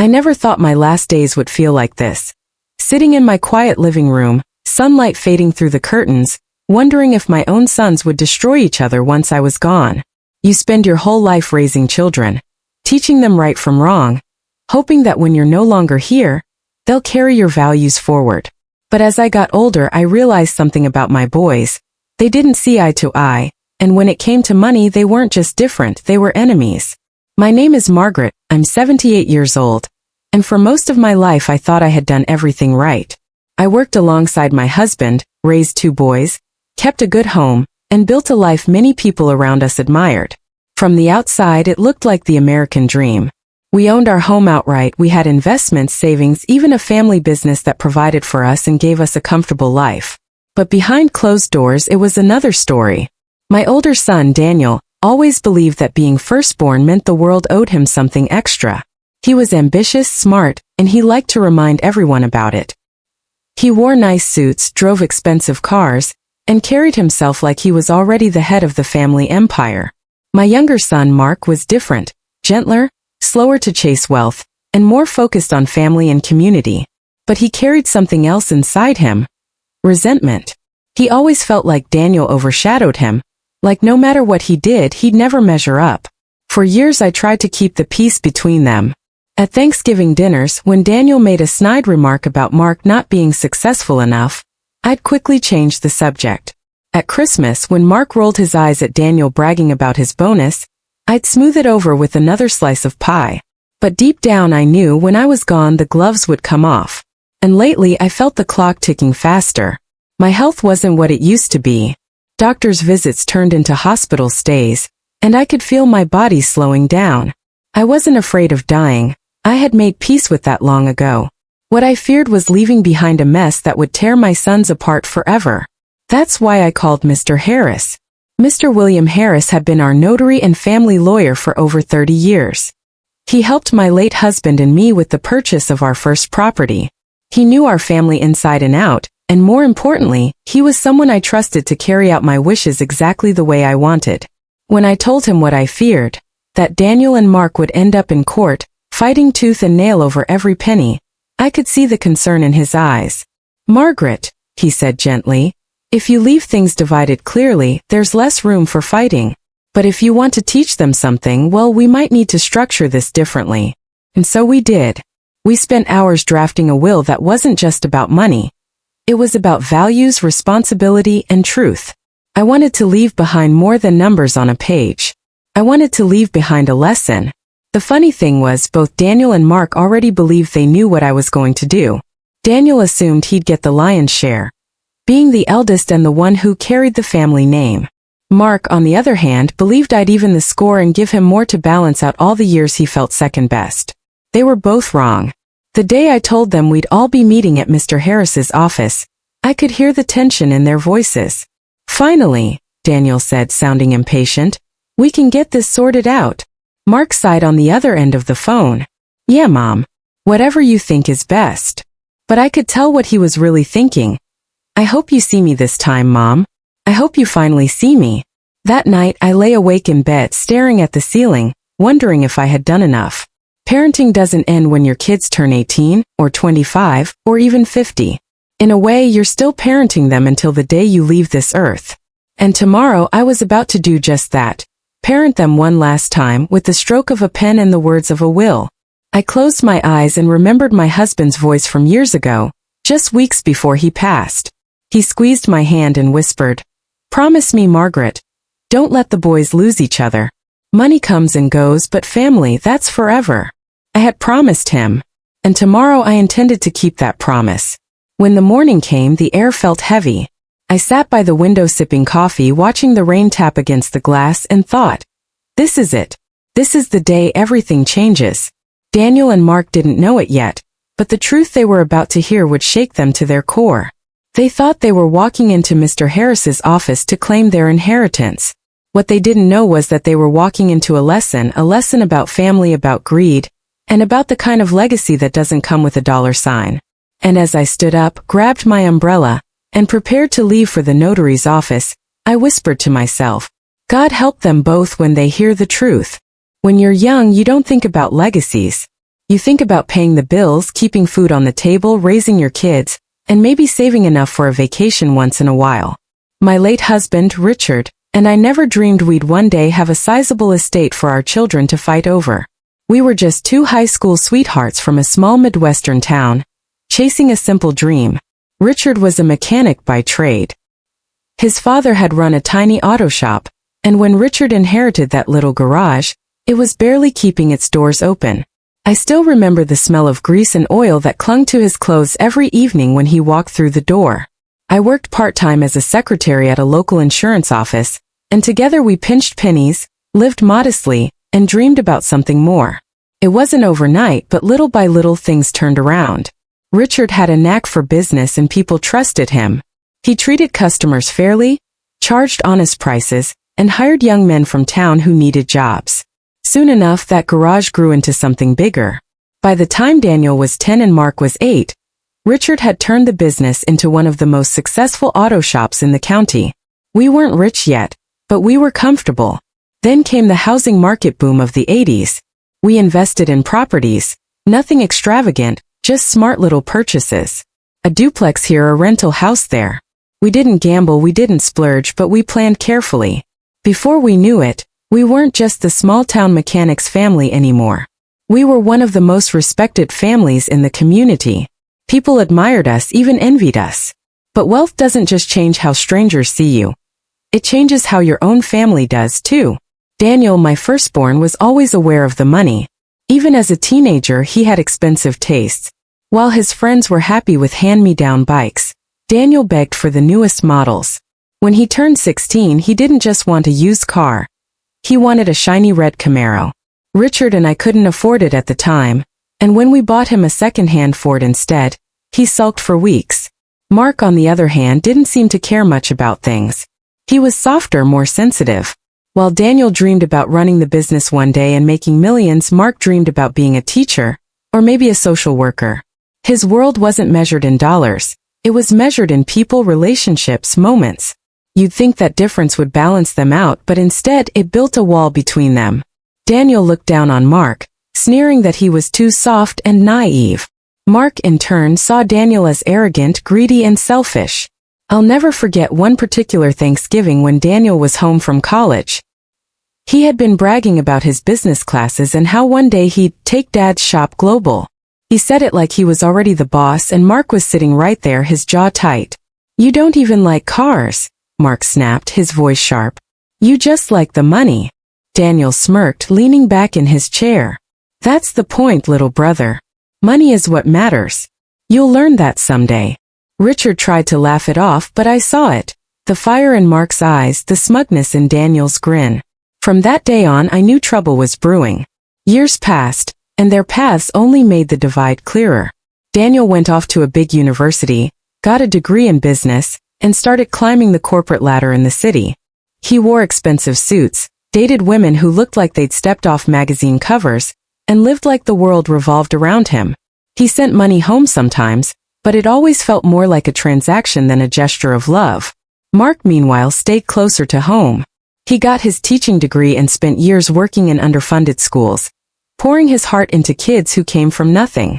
I never thought my last days would feel like this. Sitting in my quiet living room, sunlight fading through the curtains, wondering if my own sons would destroy each other once I was gone. You spend your whole life raising children, teaching them right from wrong, hoping that when you're no longer here, they'll carry your values forward. But as I got older, I realized something about my boys. They didn't see eye to eye, and when it came to money, they weren't just different, they were enemies. My name is Margaret, I'm 78 years old, and for most of my life I thought I had done everything right. I worked alongside my husband, raised 2 boys, kept a good home, and built a life many people around us admired. From the outside, it looked like the American dream. We owned our home outright, we had investments, savings, even a family business that provided for us and gave us a comfortable life. But behind closed doors, it was another story. My older son, Daniel, always believed that being firstborn meant the world owed him something extra. He was ambitious, smart, and he liked to remind everyone about it. He wore nice suits, drove expensive cars, and carried himself like he was already the head of the family empire. My younger son, Mark, was different, gentler, slower to chase wealth, and more focused on family and community. But he carried something else inside him: resentment. He always felt like Daniel overshadowed him, like no matter what he did, he'd never measure up. For years I tried to keep the peace between them. At Thanksgiving dinners, when Daniel made a snide remark about Mark not being successful enough, I'd quickly change the subject. At Christmas, when Mark rolled his eyes at Daniel bragging about his bonus, I'd smooth it over with another slice of pie. But deep down I knew when I was gone the gloves would come off. And lately I felt the clock ticking faster. My health wasn't what it used to be. Doctor's visits turned into hospital stays, and I could feel my body slowing down. I wasn't afraid of dying. I had made peace with that long ago. What I feared was leaving behind a mess that would tear my sons apart forever. That's why I called Mr. Harris. Mr. William Harris had been our notary and family lawyer for over 30 years. He helped my late husband and me with the purchase of our first property. He knew our family inside and out, and more importantly, he was someone I trusted to carry out my wishes exactly the way I wanted. When I told him what I feared, that Daniel and Mark would end up in court, fighting tooth and nail over every penny, I could see the concern in his eyes. "Margaret," he said gently, "if you leave things divided clearly, there's less room for fighting. But if you want to teach them something, well, we might need to structure this differently." And so we did. We spent hours drafting a will that wasn't just about money. It was about values, responsibility, and truth. I wanted to leave behind more than numbers on a page. I wanted to leave behind a lesson. The funny thing was, both Daniel and Mark already believed they knew what I was going to do. Daniel assumed he'd get the lion's share, being the eldest and the one who carried the family name. Mark, on the other hand, believed I'd even the score and give him more to balance out all the years he felt second best. They were both wrong. The day I told them we'd all be meeting at Mr. Harris's office, I could hear the tension in their voices. "Finally," Daniel said, sounding impatient, "we can get this sorted out." Mark sighed on the other end of the phone. "Yeah, Mom. Whatever you think is best." But I could tell what he was really thinking. "I hope you see me this time, Mom. I hope you finally see me." That night I lay awake in bed staring at the ceiling, wondering if I had done enough. Parenting doesn't end when your kids turn 18, or 25, or even 50. In a way, you're still parenting them until the day you leave this earth. And tomorrow I was about to do just that. Parent them one last time with the stroke of a pen and the words of a will. I closed my eyes and remembered my husband's voice from years ago, just weeks before he passed. He squeezed my hand and whispered, "Promise me, Margaret. Don't let the boys lose each other. Money comes and goes, but family, that's forever." I had promised him, and tomorrow I intended to keep that promise. When the morning came, the air felt heavy. I sat by the window sipping coffee, watching the rain tap against the glass, and thought, this is it. This is the day everything changes. Daniel and Mark didn't know it yet, but the truth they were about to hear would shake them to their core. They thought they were walking into Mr. Harris's office to claim their inheritance. What they didn't know was that they were walking into a lesson about family, about greed, and about the kind of legacy that doesn't come with a dollar sign. And as I stood up, grabbed my umbrella, and prepared to leave for the notary's office, I whispered to myself, God help them both when they hear the truth. When you're young, you don't think about legacies. You think about paying the bills, keeping food on the table, raising your kids, and maybe saving enough for a vacation once in a while. My late husband, Richard, and I never dreamed we'd one day have a sizable estate for our children to fight over. We were just two high school sweethearts from a small Midwestern town, chasing a simple dream. Richard was a mechanic by trade. His father had run a tiny auto shop, and when Richard inherited that little garage, it was barely keeping its doors open. I still remember the smell of grease and oil that clung to his clothes every evening when he walked through the door. I worked part-time as a secretary at a local insurance office, and together we pinched pennies, lived modestly, and dreamed about something more. It wasn't overnight, but little by little things turned around. Richard had a knack for business and people trusted him. He treated customers fairly, charged honest prices, and hired young men from town who needed jobs. Soon enough, that garage grew into something bigger. By the time Daniel was 10 and Mark was 8, Richard had turned the business into one of the most successful auto shops in the county. We weren't rich yet, but we were comfortable. Then came the housing market boom of the 80s. We invested in properties, nothing extravagant, just smart little purchases. A duplex here, a rental house there. We didn't gamble, we didn't splurge, but we planned carefully. Before we knew it, we weren't just the small-town mechanics family anymore. We were one of the most respected families in the community. People admired us, even envied us. But wealth doesn't just change how strangers see you. It changes how your own family does, too. Daniel, my firstborn, was always aware of the money. Even as a teenager, he had expensive tastes. While his friends were happy with hand-me-down bikes, Daniel begged for the newest models. When he turned 16, he didn't just want a used car. He wanted a shiny red Camaro. Richard and I couldn't afford it at the time, and when we bought him a second-hand Ford instead, he sulked for weeks. Mark, on the other hand, didn't seem to care much about things. He was softer, more sensitive. While Daniel dreamed about running the business one day and making millions, Mark dreamed about being a teacher, or maybe a social worker. His world wasn't measured in dollars. It was measured in people, relationships, moments. You'd think that difference would balance them out, but instead it built a wall between them. Daniel looked down on Mark, sneering that he was too soft and naive. Mark, in turn, saw Daniel as arrogant, greedy, and selfish. I'll never forget one particular Thanksgiving when Daniel was home from college. He had been bragging about his business classes and how one day he'd take Dad's shop global. He said it like he was already the boss, and Mark was sitting right there, his jaw tight. "You don't even like cars," Mark snapped, his voice sharp. "You just like the money." Daniel smirked, leaning back in his chair. "That's the point, little brother. Money is what matters. You'll learn that someday." Richard tried to laugh it off, but I saw it. The fire in Mark's eyes, the smugness in Daniel's grin. From that day on, I knew trouble was brewing. Years passed, and their paths only made the divide clearer. Daniel went off to a big university, got a degree in business, and started climbing the corporate ladder in the city. He wore expensive suits, dated women who looked like they'd stepped off magazine covers, and lived like the world revolved around him. He sent money home sometimes, but it always felt more like a transaction than a gesture of love. Mark, meanwhile, stayed closer to home. He got his teaching degree and spent years working in underfunded schools, pouring his heart into kids who came from nothing.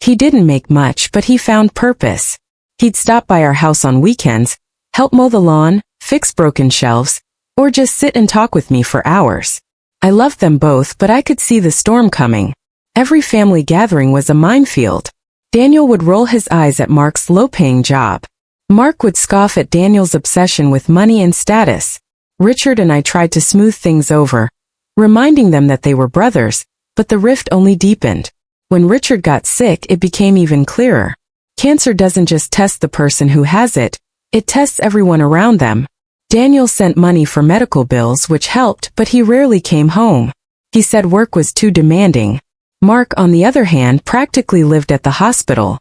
He didn't make much, but he found purpose. He'd stop by our house on weekends, help mow the lawn, fix broken shelves, or just sit and talk with me for hours. I loved them both, but I could see the storm coming. Every family gathering was a minefield. Daniel would roll his eyes at Mark's low-paying job. Mark would scoff at Daniel's obsession with money and status. Richard and I tried to smooth things over, reminding them that they were brothers, but the rift only deepened. When Richard got sick, it became even clearer. Cancer doesn't just test the person who has it, it tests everyone around them. Daniel sent money for medical bills, which helped, but he rarely came home. He said work was too demanding. Mark, on the other hand, practically lived at the hospital.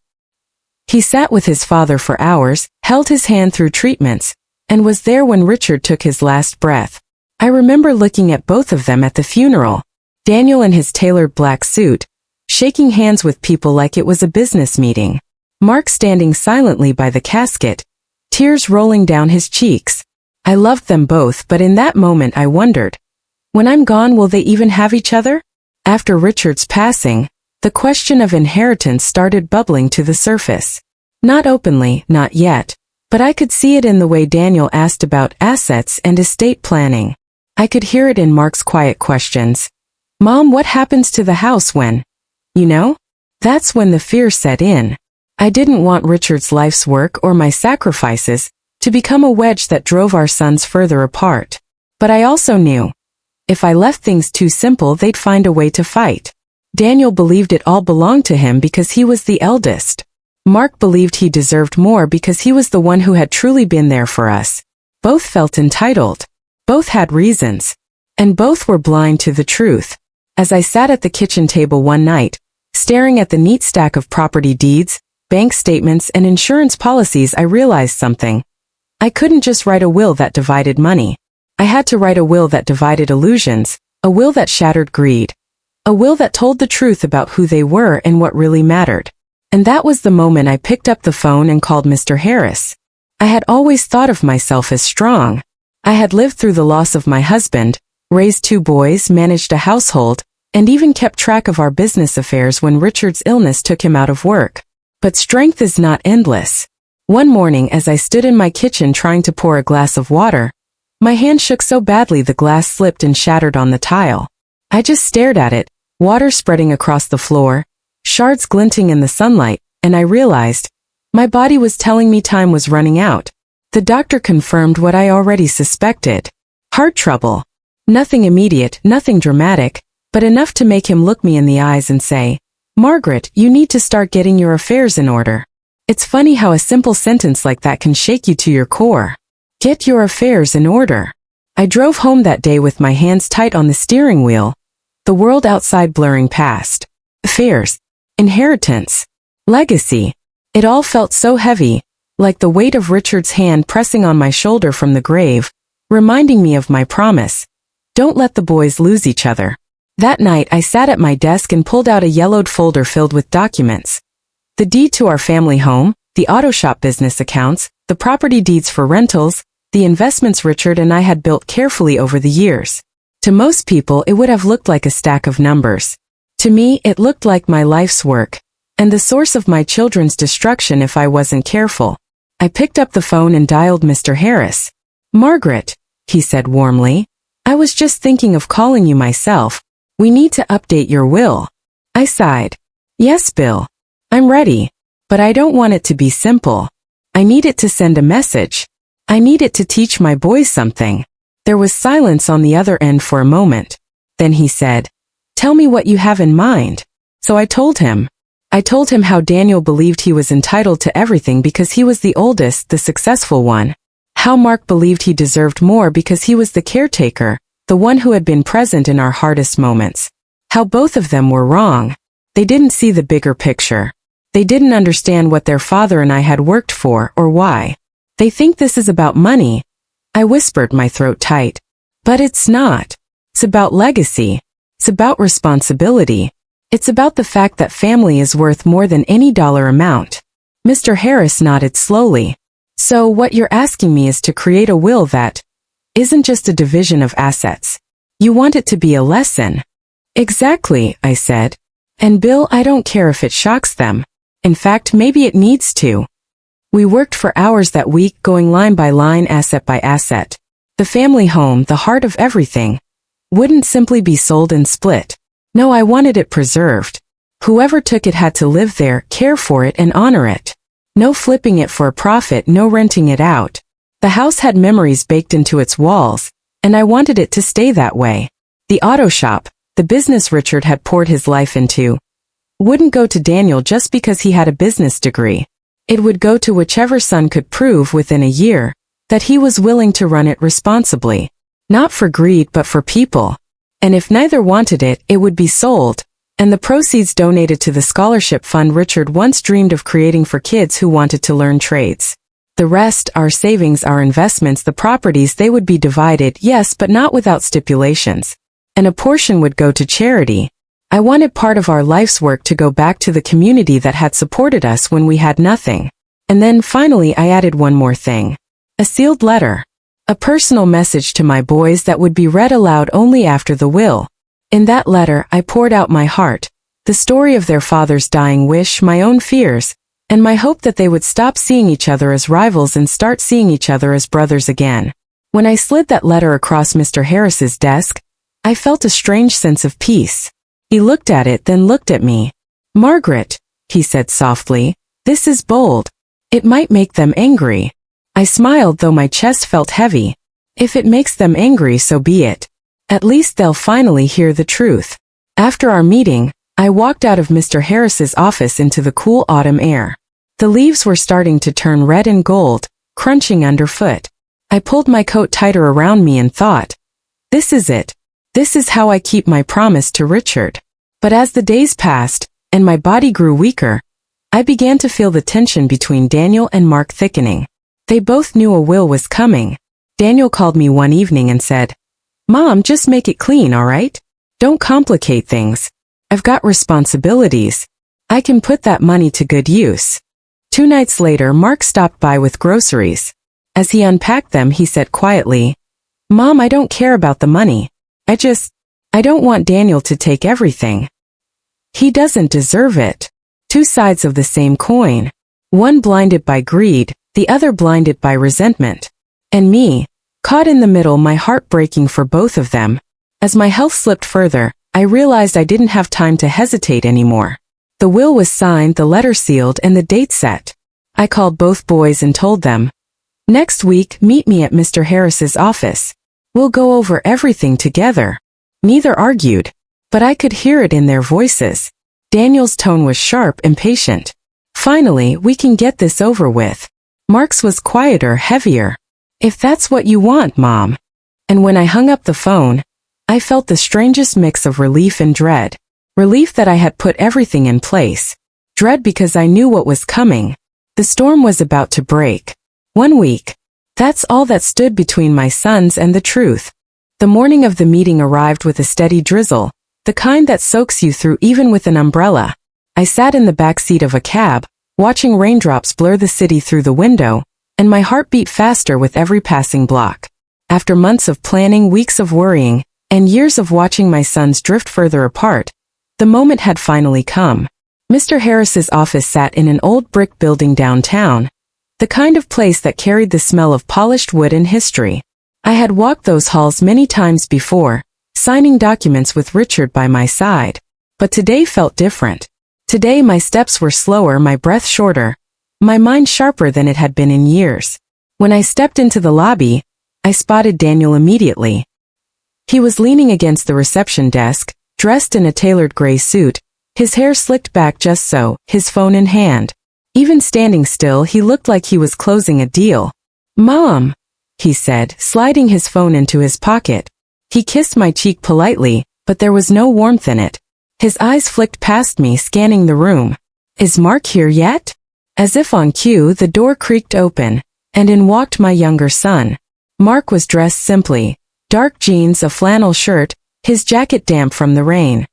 He sat with his father for hours, held his hand through treatments, and was there when Richard took his last breath. I remember looking at both of them at the funeral. Daniel in his tailored black suit, shaking hands with people like it was a business meeting. Mark standing silently by the casket, tears rolling down his cheeks. I loved them both, but in that moment I wondered, when I'm gone, will they even have each other? After Richard's passing, The question of inheritance started bubbling to the surface. Not openly, not yet, but I could see it in the way Daniel asked about assets and estate planning. I could hear it in Mark's quiet questions. Mom, what happens to the house when? You know? That's when the fear set in. I didn't want Richard's life's work or my sacrifices to become a wedge that drove our sons further apart. But I also knew, if I left things too simple, they'd find a way to fight. Daniel believed it all belonged to him because he was the eldest. Mark believed he deserved more because he was the one who had truly been there for us. Both felt entitled. Both had reasons. And both were blind to the truth. As I sat at the kitchen table one night, staring at the neat stack of property deeds, bank statements, and insurance policies, I realized something. I couldn't just write a will that divided money. I had to write a will that divided illusions, a will that shattered greed, a will that told the truth about who they were and what really mattered. And that was the moment I picked up the phone and called Mr. Harris. I had always thought of myself as strong. I had lived through the loss of my husband, raised 2 boys, managed a household, and even kept track of our business affairs when Richard's illness took him out of work. But strength is not endless. One morning, as I stood in my kitchen trying to pour a glass of water, my hand shook so badly the glass slipped and shattered on the tile. I just stared at it, water spreading across the floor, shards glinting in the sunlight, and I realized my body was telling me time was running out. The doctor confirmed what I already suspected. Heart trouble. Nothing immediate, nothing dramatic, but enough to make him look me in the eyes and say, "Margaret, you need to start getting your affairs in order." It's funny how a simple sentence like that can shake you to your core. Get your affairs in order. I drove home that day with my hands tight on the steering wheel, the world outside blurring past. Affairs, inheritance, legacy. It all felt so heavy, like the weight of Richard's hand pressing on my shoulder from the grave, reminding me of my promise. Don't let the boys lose each other. That night I sat at my desk and pulled out a yellowed folder filled with documents. The deed to our family home, the auto shop business accounts, the property deeds for rentals, the investments Richard and I had built carefully over the years. To most people it would have looked like a stack of numbers. To me it looked like my life's work, and the source of my children's destruction if I wasn't careful. I picked up the phone and dialed Mr. Harris. "Margaret," he said warmly, "I was just thinking of calling you myself. We need to update your will." I sighed. "Yes, Bill. I'm ready. But I don't want it to be simple. I need it to send a message. I need it to teach my boys something." There was silence on the other end for a moment. Then he said, "Tell me what you have in mind." So I told him. I told him how Daniel believed he was entitled to everything because he was the oldest, the successful one. How Mark believed he deserved more because he was the caretaker, the one who had been present in our hardest moments. How both of them were wrong. They didn't see the bigger picture. They didn't understand what their father and I had worked for or why. "They think this is about money," I whispered, my throat tight. "But it's not. It's about legacy. It's about responsibility. It's about the fact that family is worth more than any dollar amount." Mr. Harris nodded slowly. "So what you're asking me is to create a will that isn't just a division of assets. You want it to be a lesson." "Exactly," I said. "And Bill, I don't care if it shocks them. In fact, maybe it needs to." We worked for hours that week, going line by line, asset by asset. The family home, the heart of everything, wouldn't simply be sold and split. No, I wanted it preserved. Whoever took it had to live there, care for it, and honor it. No flipping it for a profit, no renting it out. The house had memories baked into its walls, and I wanted it to stay that way. The auto shop, the business Richard had poured his life into, wouldn't go to Daniel just because he had a business degree. It would go to whichever son could prove within a year that he was willing to run it responsibly. Not for greed but for people. And if neither wanted it, it would be sold, and the proceeds donated to the scholarship fund Richard once dreamed of creating for kids who wanted to learn trades. The rest, our savings, our investments, the properties, they would be divided, yes, but not without stipulations. And a portion would go to charity. I wanted part of our life's work to go back to the community that had supported us when we had nothing. And then finally I added one more thing. A sealed letter. A personal message to my boys that would be read aloud only after the will. In that letter I poured out my heart, The story of their father's dying wish, my own fears, and my hope that they would stop seeing each other as rivals and start seeing each other as brothers again. When I slid that letter across Mr. Harris's desk, I felt a strange sense of peace. He looked at it, then looked at me. "Margaret," he said softly, "this is bold. It might make them angry." I smiled, though my chest felt heavy. If it makes them angry, so be it. At least they'll finally hear the truth. After our meeting, I walked out of Mr. Harris's office into the cool autumn air. The leaves were starting to turn red and gold, crunching underfoot. I pulled my coat tighter around me and thought, this is it. This is how I keep my promise to Richard. But as the days passed, and my body grew weaker, I began to feel the tension between Daniel and Mark thickening. They both knew a will was coming. Daniel called me one evening and said, "Mom, just make it clean, all right? Don't complicate things. I've got responsibilities. I can put that money to good use." 2 nights later, Mark stopped by with groceries. As he unpacked them, he said quietly, "Mom, I don't care about the money. I don't want Daniel to take everything. He doesn't deserve it." 2 sides of the same coin. One blinded by greed, the other blinded by resentment. And me, caught in the middle, my heart breaking for both of them. As my health slipped further, I realized I didn't have time to hesitate anymore. The will was signed, the letter sealed, and the date set. I called both boys and told them, "Next week, meet me at Mr. Harris's office. We'll go over everything together." Neither argued, but I could hear it in their voices. Daniel's tone was sharp, impatient. "Finally, we can get this over with." Mark's was quieter, heavier. "If that's what you want, Mom." And when I hung up the phone, I felt the strangest mix of relief and dread. Relief that I had put everything in place. Dread because I knew what was coming. The storm was about to break. 1 week. That's all that stood between my sons and the truth. The morning of the meeting arrived with a steady drizzle, the kind that soaks you through even with an umbrella. I sat in the back seat of a cab, watching raindrops blur the city through the window, and my heart beat faster with every passing block. After months of planning, weeks of worrying, and years of watching my sons drift further apart, the moment had finally come. Mr. Harris's office sat in an old brick building downtown, the kind of place that carried the smell of polished wood and history. I had walked those halls many times before, signing documents with Richard by my side. But today felt different. Today my steps were slower, my breath shorter, my mind sharper than it had been in years. When I stepped into the lobby, I spotted Daniel immediately. He was leaning against the reception desk, dressed in a tailored gray suit, his hair slicked back just so, his phone in hand. Even standing still, he looked like he was closing a deal. "Mom," he said, sliding his phone into his pocket. He kissed my cheek politely, but there was no warmth in it. His eyes flicked past me, scanning the room. "Is Mark here yet?" As if on cue, the door creaked open, and in walked my younger son. Mark was dressed simply. Dark jeans, a flannel shirt, his jacket damp from the rain.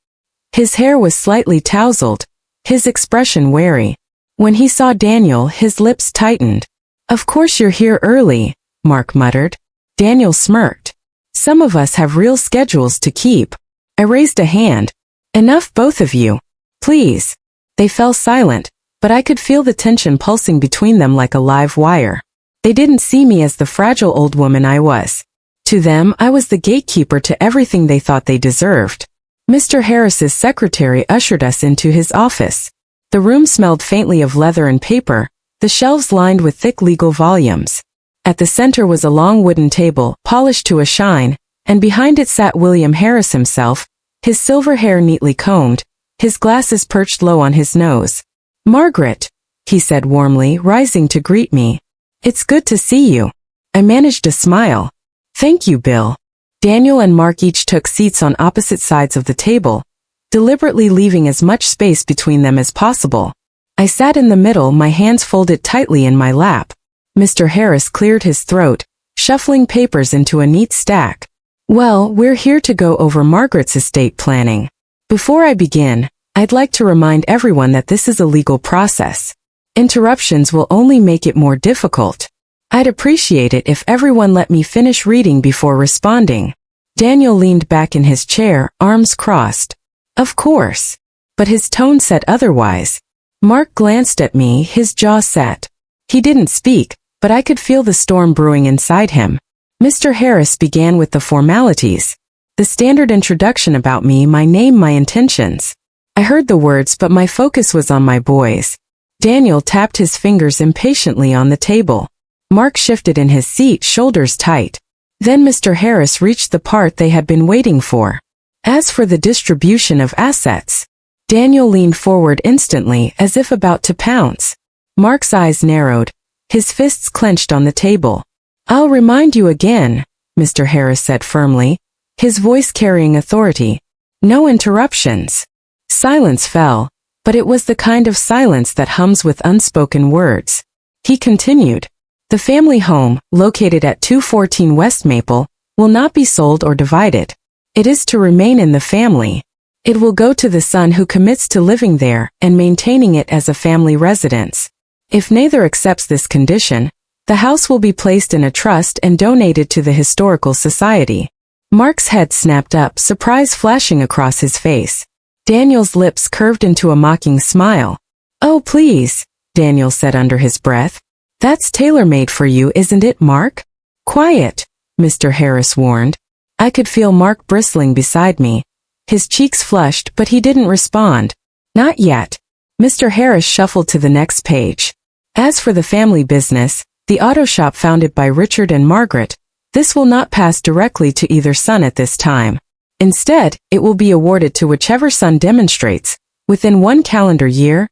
His hair was slightly tousled, his expression wary. When he saw Daniel, his lips tightened. "Of course you're here early," Mark muttered. Daniel smirked. "Some of us have real schedules to keep." I raised a hand. "Enough, both of you. Please." They fell silent, but I could feel the tension pulsing between them like a live wire. They didn't see me as the fragile old woman I was. To them, I was the gatekeeper to everything they thought they deserved. Mr. Harris's secretary ushered us into his office. The room smelled faintly of leather and paper, the shelves lined with thick legal volumes. At the center was a long wooden table, polished to a shine, and behind it sat William Harris himself, his silver hair neatly combed, his glasses perched low on his nose. "Margaret," he said warmly, rising to greet me. "It's good to see you." I managed a smile. "Thank you, Bill." Daniel and Mark each took seats on opposite sides of the table, deliberately leaving as much space between them as possible. I sat in the middle, my hands folded tightly in my lap. Mr. Harris cleared his throat, shuffling papers into a neat stack. "Well, we're here to go over Margaret's estate planning. Before I begin, I'd like to remind everyone that this is a legal process. Interruptions will only make it more difficult. I'd appreciate it if everyone let me finish reading before responding." Daniel leaned back in his chair, arms crossed. "Of course." but his tone said otherwise. Mark glanced at me, his jaw set. He didn't speak, but I could feel the storm brewing inside him. Mr. Harris began with the formalities. The standard introduction about me, my name, my intentions. I heard the words, but my focus was on my boys. Daniel tapped his fingers impatiently on the table. Mark shifted in his seat, shoulders tight. Then Mr. Harris reached the part they had been waiting for. As for the distribution of assets, Daniel leaned forward instantly, as if about to pounce. Mark's eyes narrowed. His fists clenched on the table. "I'll remind you again," Mr. Harris said firmly, his voice carrying authority. "No interruptions." Silence fell, but it was the kind of silence that hums with unspoken words. He continued. "The family home, located at 214 West Maple, will not be sold or divided. It is to remain in the family. It will go to the son who commits to living there and maintaining it as a family residence. If neither accepts this condition, the house will be placed in a trust and donated to the Historical Society." Mark's head snapped up, surprise flashing across his face. Daniel's lips curved into a mocking smile. "Oh, please," Daniel said under his breath. "That's tailor-made for you, isn't it, Mark?" "Quiet," Mr. Harris warned. I could feel Mark bristling beside me. His cheeks flushed, but he didn't respond. "Not yet." Mr. Harris shuffled to the next page. "As for the family business, the auto shop founded by Richard and Margaret, this will not pass directly to either son at this time. Instead, it will be awarded to whichever son demonstrates, within 1 calendar year,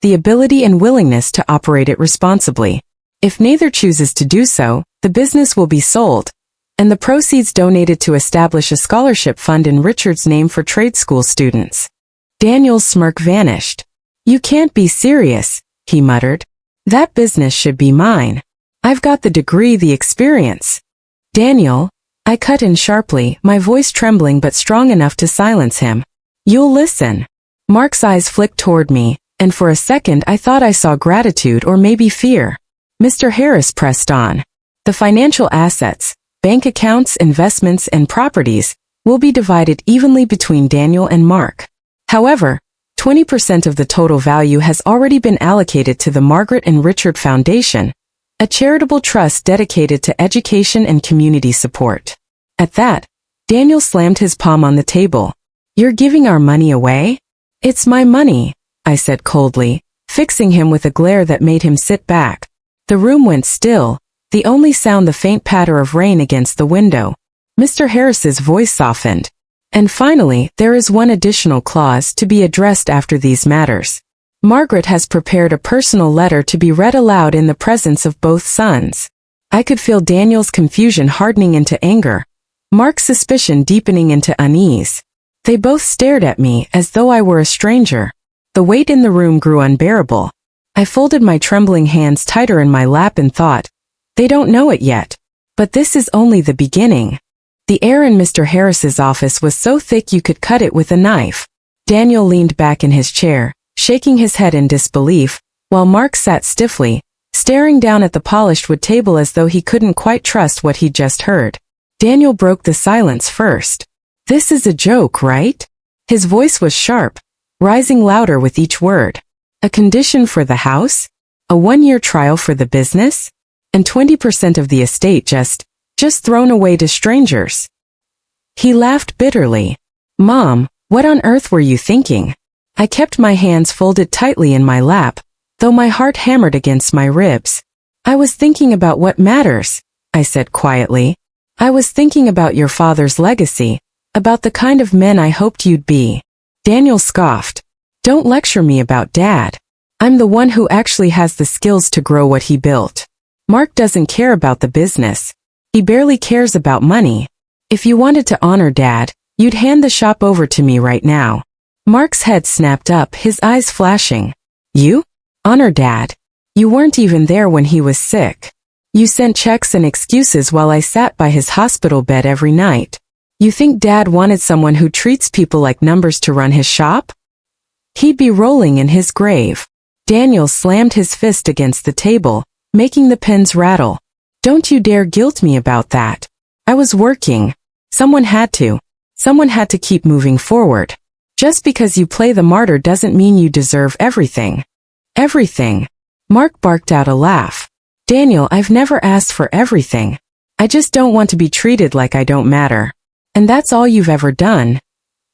the ability and willingness to operate it responsibly. If neither chooses to do so, the business will be sold, and the proceeds donated to establish a scholarship fund in Richard's name for trade school students." Daniel's smirk vanished. "You can't be serious," he muttered. "That business should be mine. I've got the degree, the experience." "Daniel," I cut in sharply, my voice trembling but strong enough to silence him. "You'll listen." Mark's eyes flicked toward me, and for a second I thought I saw gratitude or maybe fear. Mr. Harris pressed on. "The financial assets, bank accounts, investments, and properties will be divided evenly between Daniel and Mark. However, 20% of the total value has already been allocated to the Margaret and Richard Foundation, a charitable trust dedicated to education and community support." At that, Daniel slammed his palm on the table. "You're giving our money away?" "It's my money," I said coldly, fixing him with a glare that made him sit back. The room went still, the only sound the faint patter of rain against the window. Mr. Harris's voice softened. "And finally, there is one additional clause to be addressed after these matters. Margaret has prepared a personal letter to be read aloud in the presence of both sons." I could feel Daniel's confusion hardening into anger, Mark's suspicion deepening into unease. They both stared at me as though I were a stranger. The weight in the room grew unbearable. I folded my trembling hands tighter in my lap and thought, they don't know it yet. But this is only the beginning. The air in Mr. Harris's office was so thick you could cut it with a knife. Daniel leaned back in his chair, shaking his head in disbelief, while Mark sat stiffly, staring down at the polished wood table as though he couldn't quite trust what he'd just heard. Daniel broke the silence first. "This is a joke, right?" His voice was sharp, rising louder with each word. "A condition for the house? A 1-year trial for the business? And 20% of the estate just thrown away to strangers?" He laughed bitterly. "Mom, what on earth were you thinking?" I kept my hands folded tightly in my lap, though my heart hammered against my ribs. "I was thinking about what matters," I said quietly. "I was thinking about your father's legacy, about the kind of men I hoped you'd be." Daniel scoffed. "Don't lecture me about Dad. I'm the one who actually has the skills to grow what he built. Mark doesn't care about the business. He barely cares about money. If you wanted to honor Dad, you'd hand the shop over to me right now." Mark's head snapped up, his eyes flashing. "You? Honor Dad? You weren't even there when he was sick. You sent checks and excuses while I sat by his hospital bed every night. You think Dad wanted someone who treats people like numbers to run his shop? He'd be rolling in his grave." Daniel slammed his fist against the table, making the pins rattle. "Don't you dare guilt me about that. I was working. Someone had to. Someone had to keep moving forward. Just because you play the martyr doesn't mean you deserve everything. Everything. Mark barked out a laugh. Daniel, I've never asked for everything. I just don't want to be treated like I don't matter. And that's all you've ever done.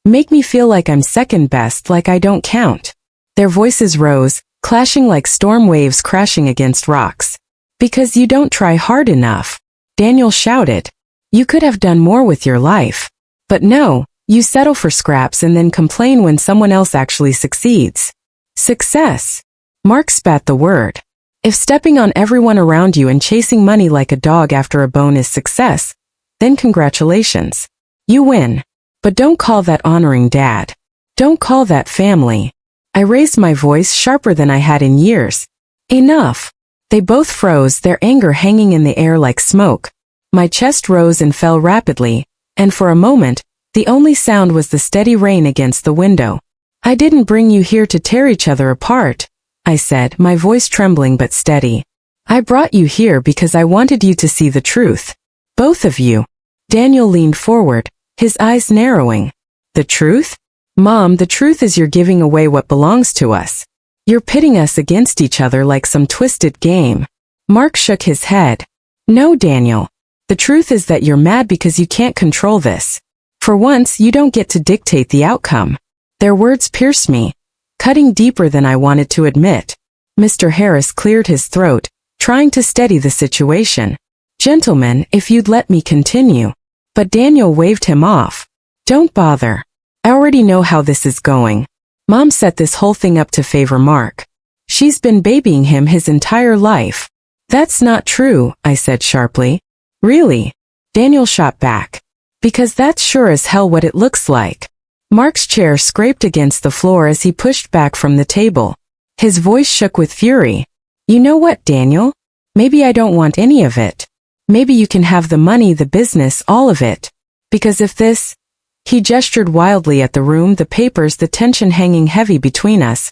Make me feel like I'm second best, like I don't count. Their voices rose, clashing like storm waves crashing against rocks. Because you don't try hard enough. Daniel shouted. You could have done more with your life. But no, you settle for scraps and then complain when someone else actually succeeds. Success. Mark spat the word. If stepping on everyone around you and chasing money like a dog after a bone is success, then congratulations. You win. But don't call that honoring Dad. Don't call that family. I raised my voice sharper than I had in years. Enough. They both froze, their anger hanging in the air like smoke. My chest rose and fell rapidly, and for a moment, the only sound was the steady rain against the window. I didn't bring you here to tear each other apart, I said, my voice trembling but steady. I brought you here because I wanted you to see the truth. Both of you. Daniel leaned forward, his eyes narrowing. The truth? Mom, the truth is you're giving away what belongs to us. You're pitting us against each other like some twisted game. Mark shook his head. No, Daniel. The truth is that you're mad because you can't control this. For once, you don't get to dictate the outcome. Their words pierced me, cutting deeper than I wanted to admit. Mr. Harris cleared his throat, trying to steady the situation. Gentlemen, if you'd let me continue. But Daniel waved him off. Don't bother. I already know how this is going. Mom set this whole thing up to favor Mark. She's been babying him his entire life. That's not true, I said sharply. Really? Daniel shot back. Because that's sure as hell what it looks like. Mark's chair scraped against the floor as he pushed back from the table. His voice shook with fury. You know what, Daniel? Maybe I don't want any of it. Maybe you can have the money, the business, all of it. Because if this... He gestured wildly at the room, the papers, the tension hanging heavy between us.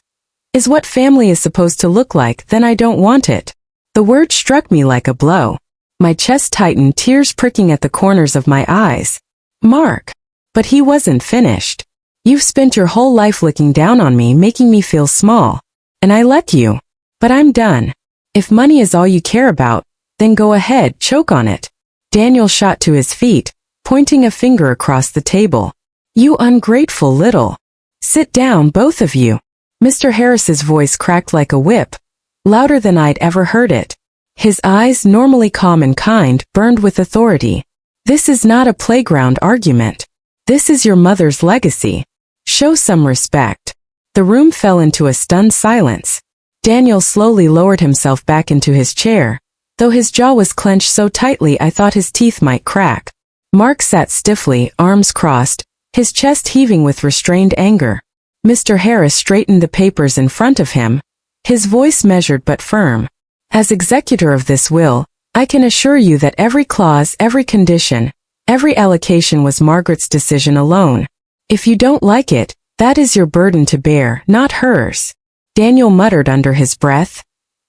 Is what family is supposed to look like, then I don't want it. The word struck me like a blow. My chest tightened, tears pricking at the corners of my eyes. Mark. But he wasn't finished. You've spent your whole life looking down on me, making me feel small. And I let you. But I'm done. If money is all you care about, then go ahead, choke on it. Daniel shot to his feet, pointing a finger across the table. You ungrateful little. Sit down, both of you. Mr. Harris's voice cracked like a whip, louder than I'd ever heard it. His eyes, normally calm and kind, burned with authority. This is not a playground argument. This is your mother's legacy. Show some respect. The room fell into a stunned silence. Daniel slowly lowered himself back into his chair, though his jaw was clenched so tightly I thought his teeth might crack. Mark sat stiffly, arms crossed, his chest heaving with restrained anger. Mr. Harris straightened the papers in front of him, his voice measured but firm. As executor of this will, I can assure you that every clause, every condition, every allocation was Margaret's decision alone. If you don't like it, that is your burden to bear, not hers. Daniel muttered under his breath.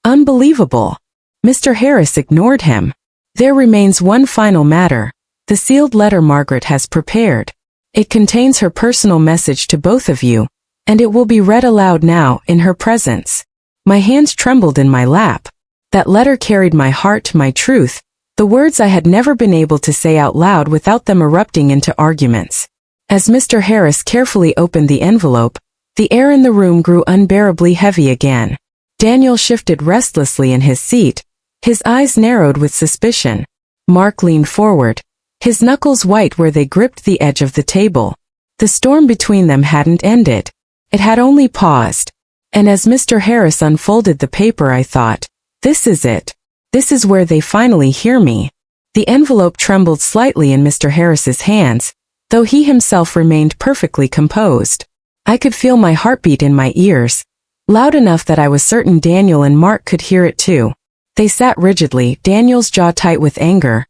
Unbelievable. Mr. Harris ignored him. There remains one final matter. The sealed letter Margaret has prepared. It contains her personal message to both of you, and it will be read aloud now, in her presence. My hands trembled in my lap. That letter carried my heart, my truth, the words I had never been able to say out loud without them erupting into arguments. As Mr. Harris carefully opened the envelope, the air in the room grew unbearably heavy again. Daniel shifted restlessly in his seat, his eyes narrowed with suspicion. Mark leaned forward, his knuckles white where they gripped the edge of the table. The storm between them hadn't ended. It had only paused. And as Mr. Harris unfolded the paper I thought, this is it. This is where they finally hear me. The envelope trembled slightly in Mr. Harris's hands, though he himself remained perfectly composed. I could feel my heartbeat in my ears, loud enough that I was certain Daniel and Mark could hear it too. They sat rigidly, Daniel's jaw tight with anger,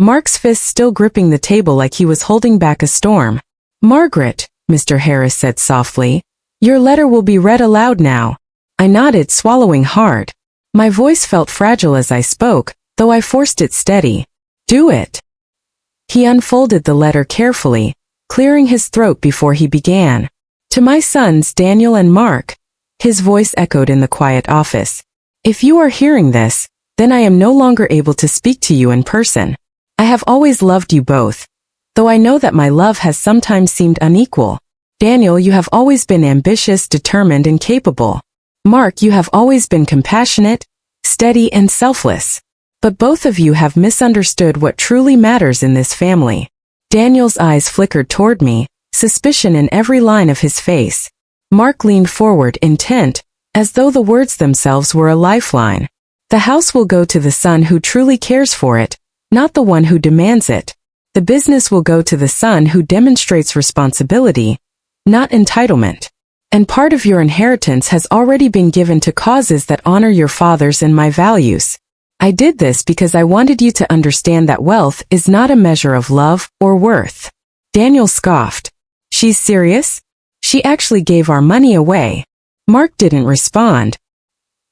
Mark's fist still gripping the table like he was holding back a storm. Margaret, Mr. Harris said softly, your letter will be read aloud now. I nodded, swallowing hard. My voice felt fragile as I spoke, though I forced it steady. Do it. He unfolded the letter carefully, clearing his throat before he began. To my sons Daniel and Mark, his voice echoed in the quiet office. If you are hearing this, then I am no longer able to speak to you in person. I have always loved you both, though I know that my love has sometimes seemed unequal. Daniel, you have always been ambitious, determined, and capable. Mark, you have always been compassionate, steady, and selfless. But both of you have misunderstood what truly matters in this family. Daniel's eyes flickered toward me, suspicion in every line of his face. Mark leaned forward, intent, as though the words themselves were a lifeline. The house will go to the son who truly cares for it, not the one who demands it. The business will go to the son who demonstrates responsibility, not entitlement. And part of your inheritance has already been given to causes that honor your fathers and my values. I did this because I wanted you to understand that wealth is not a measure of love or worth. Daniel scoffed. She's serious? She actually gave our money away. Mark didn't respond.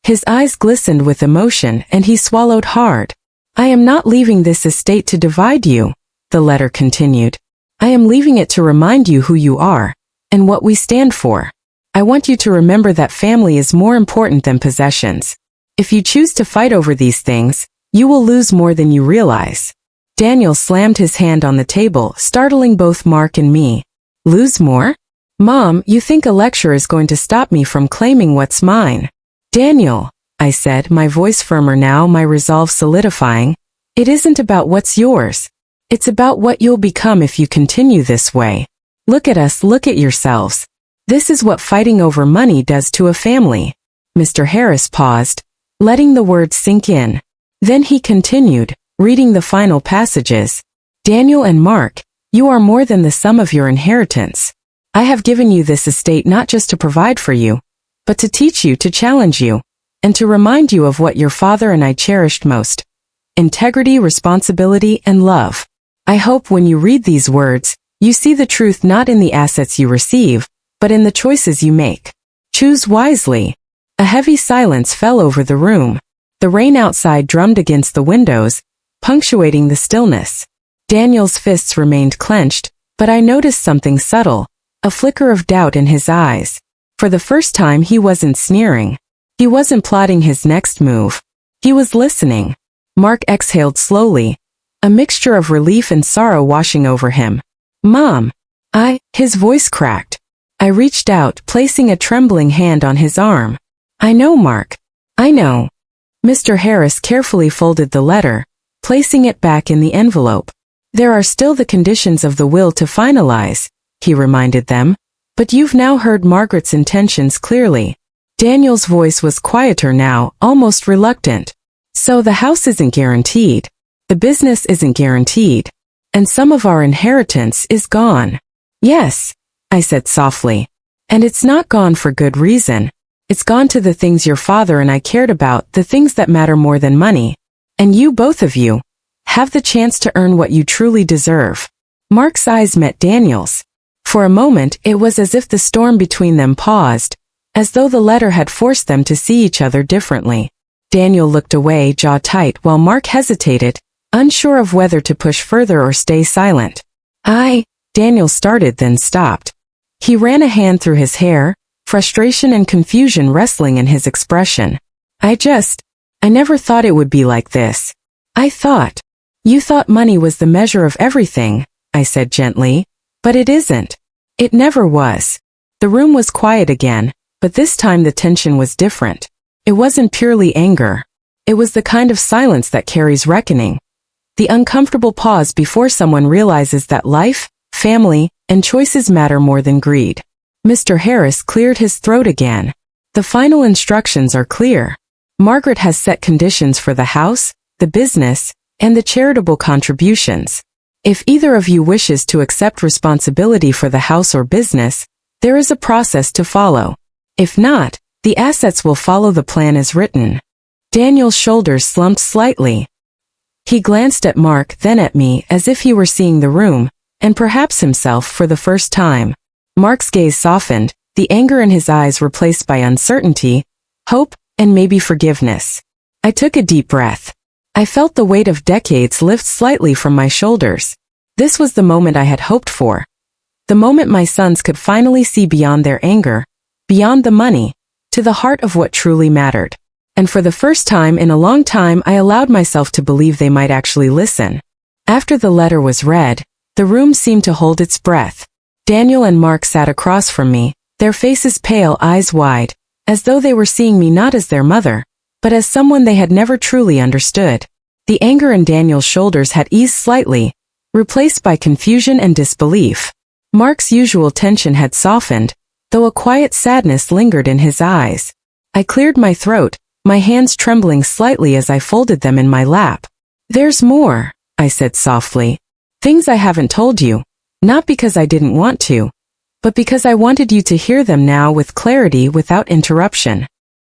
His eyes glistened with emotion and he swallowed hard. I am not leaving this estate to divide you, the letter continued. I am leaving it to remind you who you are and what we stand for. I want you to remember that family is more important than possessions. If you choose to fight over these things, you will lose more than you realize. Daniel slammed his hand on the table, startling both Mark and me. Lose more? Mom, you think a lecture is going to stop me from claiming what's mine? Daniel, I said, my voice firmer now, my resolve solidifying. It isn't about what's yours. It's about what you'll become if you continue this way. Look at us, look at yourselves. This is what fighting over money does to a family. Mr. Harris paused, letting the words sink in. Then he continued, reading the final passages. Daniel and Mark, you are more than the sum of your inheritance. I have given you this estate not just to provide for you, but to teach you, to challenge you, and to remind you of what your father and I cherished most. Integrity, responsibility, and love. I hope when you read these words, you see the truth not in the assets you receive, but in the choices you make. Choose wisely. A heavy silence fell over the room. The rain outside drummed against the windows, punctuating the stillness. Daniel's fists remained clenched, but I noticed something subtle, a flicker of doubt in his eyes. For the first time he wasn't sneering. He wasn't plotting his next move. He was listening. Mark exhaled slowly, a mixture of relief and sorrow washing over him. Mom! His voice cracked. I reached out, placing a trembling hand on his arm. I know, Mark. I know. Mr. Harris carefully folded the letter, placing it back in the envelope. There are still the conditions of the will to finalize, he reminded them, but you've now heard Margaret's intentions clearly. Daniel's voice was quieter now, almost reluctant. So the house isn't guaranteed. The business isn't guaranteed. And some of our inheritance is gone. Yes, I said softly. And it's not gone for good reason. It's gone to the things your father and I cared about, the things that matter more than money. And you, both of you, have the chance to earn what you truly deserve. Mark's eyes met Daniel's. For a moment, it was as if the storm between them paused, as though the letter had forced them to see each other differently. Daniel looked away, jaw tight, while Mark hesitated, unsure of whether to push further or stay silent. Daniel started, then stopped. He ran a hand through his hair, frustration and confusion wrestling in his expression. I never thought it would be like this. You thought money was the measure of everything, I said gently, but it isn't. It never was. The room was quiet again, but this time the tension was different. It wasn't purely anger. It was the kind of silence that carries reckoning. The uncomfortable pause before someone realizes that life, family, and choices matter more than greed. Mr. Harris cleared his throat again. The final instructions are clear. Margaret has set conditions for the house, the business, and the charitable contributions. If either of you wishes to accept responsibility for the house or business, there is a process to follow. If not, the assets will follow the plan as written. Daniel's shoulders slumped slightly. He glanced at Mark, then at me, as if he were seeing the room, and perhaps himself for the first time. Mark's gaze softened, the anger in his eyes replaced by uncertainty, hope, and maybe forgiveness. I took a deep breath. I felt the weight of decades lift slightly from my shoulders. This was the moment I had hoped for. The moment my sons could finally see beyond their anger, beyond the money, to the heart of what truly mattered. And for the first time in a long time, I allowed myself to believe they might actually listen. After the letter was read, the room seemed to hold its breath. Daniel and Mark sat across from me, their faces pale, eyes wide, as though they were seeing me not as their mother, but as someone they had never truly understood. The anger in Daniel's shoulders had eased slightly, replaced by confusion and disbelief. Mark's usual tension had softened, though a quiet sadness lingered in his eyes. I cleared my throat, my hands trembling slightly as I folded them in my lap. "There's more," I said softly. "Things I haven't told you, not because I didn't want to, but because I wanted you to hear them now with clarity without interruption."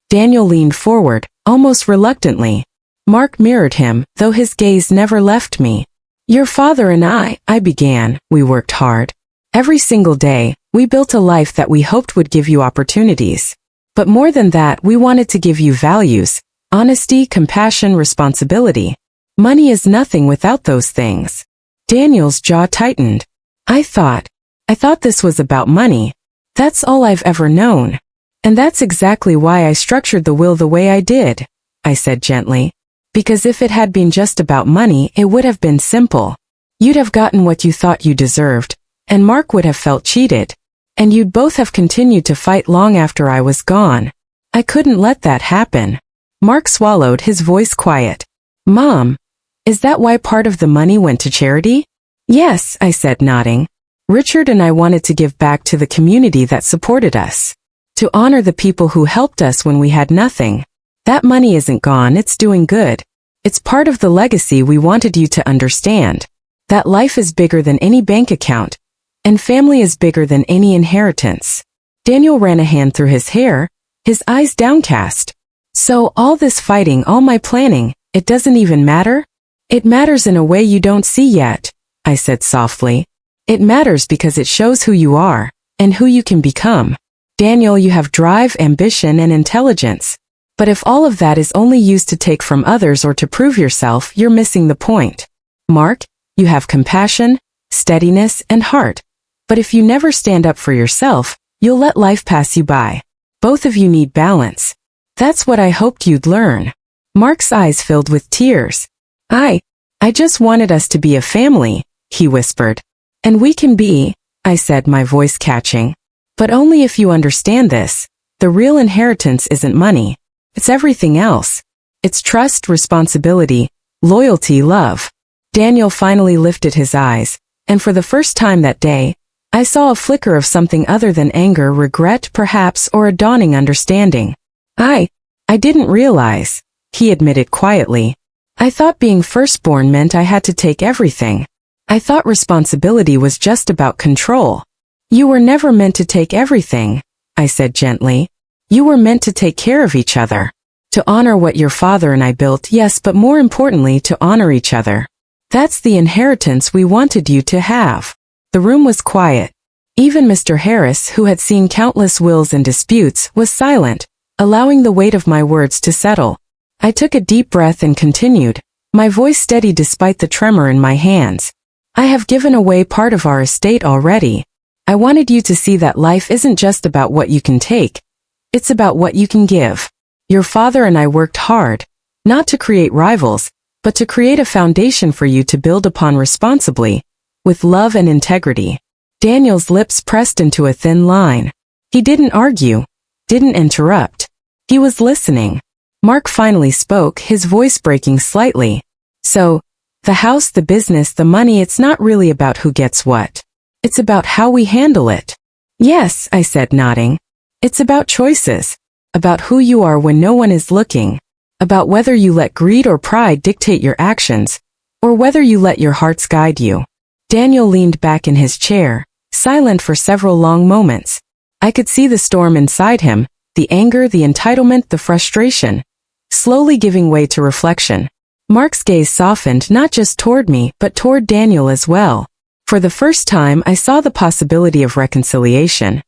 Daniel leaned forward, almost reluctantly. Mark mirrored him, though his gaze never left me. "Your father and I began, we worked hard. Every single day, we built a life that we hoped would give you opportunities. But more than that, we wanted to give you values, honesty, compassion, responsibility. Money is nothing without those things." Daniel's jaw tightened. I thought this was about money. That's all I've ever known. "And that's exactly why I structured the will the way I did," I said gently. "Because if it had been just about money, it would have been simple. You'd have gotten what you thought you deserved, and Mark would have felt cheated. And you'd both have continued to fight long after I was gone. I couldn't let that happen." Mark swallowed, his voice quiet. "Mom, is that why part of the money went to charity?" "Yes," I said, nodding. "Richard and I wanted to give back to the community that supported us. To honor the people who helped us when we had nothing. That money isn't gone, it's doing good. It's part of the legacy we wanted you to understand. That life is bigger than any bank account, and family is bigger than any inheritance." Daniel ran a hand through his hair, his eyes downcast. "So all this fighting, all my planning, it doesn't even matter?" "It matters in a way you don't see yet," I said softly. "It matters because it shows who you are, and who you can become. Daniel, you have drive, ambition, and intelligence. But if all of that is only used to take from others or to prove yourself, you're missing the point. Mark, you have compassion, steadiness, and heart. But if you never stand up for yourself, you'll let life pass you by. Both of you need balance. That's what I hoped you'd learn." Mark's eyes filled with tears. I just wanted us to be a family," he whispered. "And we can be," I said, my voice catching. "But only if you understand this. The real inheritance isn't money. It's everything else. It's trust, responsibility, loyalty, love." Daniel finally lifted his eyes, and for the first time that day, I saw a flicker of something other than anger, regret perhaps, or a dawning understanding. I didn't realize," he admitted quietly. "I thought being firstborn meant I had to take everything. I thought responsibility was just about control." "You were never meant to take everything," I said gently. "You were meant to take care of each other. To honor what your father and I built, yes, but more importantly, to honor each other. That's the inheritance we wanted you to have." The room was quiet. Even Mr. Harris, who had seen countless wills and disputes, was silent, allowing the weight of my words to settle. I took a deep breath and continued, my voice steady despite the tremor in my hands. "I have given away part of our estate already. I wanted you to see that life isn't just about what you can take. It's about what you can give. Your father and I worked hard, not to create rivals, but to create a foundation for you to build upon responsibly, with love and integrity." Daniel's lips pressed into a thin line. He didn't argue, didn't interrupt. He was listening. Mark finally spoke, his voice breaking slightly. "So, the house, the business, the money, it's not really about who gets what. It's about how we handle it." "Yes," I said, nodding. "It's about choices. About who you are when no one is looking. About whether you let greed or pride dictate your actions, or whether you let your hearts guide you." Daniel leaned back in his chair, silent for several long moments. I could see the storm inside him, the anger, the entitlement, the frustration, slowly giving way to reflection. Mark's gaze softened not just toward me, but toward Daniel as well. For the first time, I saw the possibility of reconciliation.